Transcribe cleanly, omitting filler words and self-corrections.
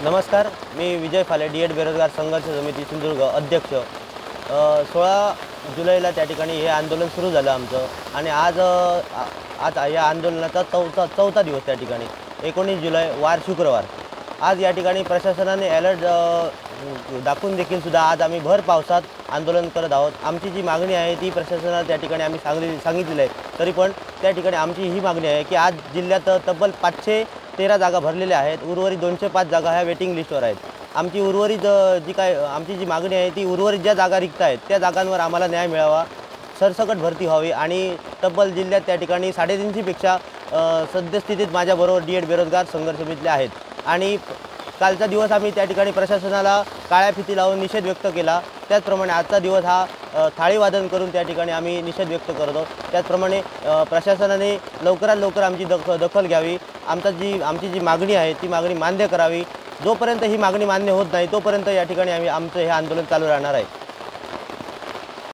नमस्कार, मी विजय फाले, डी.एड बेरोजगार संघर्ष समिती सिंधुदुर्ग अध्यक्ष। 16 जुलैला त्या ठिकाणी हे आंदोलन सुरू झालं आमचं आणि आज या आंदोलनाचा चौथा दिवस त्या ठिकाणी 19 जुलै वार शुक्रवार। आज या ठिकाणी प्रशासनाने अलर्ट दाखवून देखील सुद्धा आज आम्ही भर पावसात आंदोलन करत आहोत। आमची जी मागणी आहे ती प्रशासनाला त्या ठिकाणी आम्ही सांगितलेली आहे। तरी पण त्या ठिकाणी आमची ही मागणी आहे की आज जिल्ह्यात तब्बल 513 जागा भरलेल्या आहेत, उर्वरित 205 जागा ह्या वेटिंग लिस्टवर आहेत। आमची उर्वरित आमची जी मागणी आहे ती उर्वरित ज्या जागा रिक्त आहेत त्या जागांवर आम्हाला न्याय मिळावा, सरसकट भरती व्हावी आणि तब्बल जिल्ह्यात त्या ठिकाणी 350 पेक्षा सद्यस्थितीत माझ्याबरोबर डी.एड बेरोजगार संघर्ष समितीतले आहेत। आणि कालचा दिवस आम्ही त्या ठिकाणी प्रशासनाला काळ्या फिती लावून निषेध व्यक्त केला। त्याचप्रमाणे आजचा दिवस हा थाळी वादन करून त्या ठिकाणी आम्ही निषेध व्यक्त करतो। त्याचप्रमाणे प्रशासनाने लवकरात लवकर आमची दखल घ्यावी, आमची जी मागणी आहे ती मागणी मान्य करावी। जोपर्यंत ही मागणी मान्य होत नाही तोपर्यंत या ठिकाणी आमचं हे आंदोलन चालू राहणार आहे।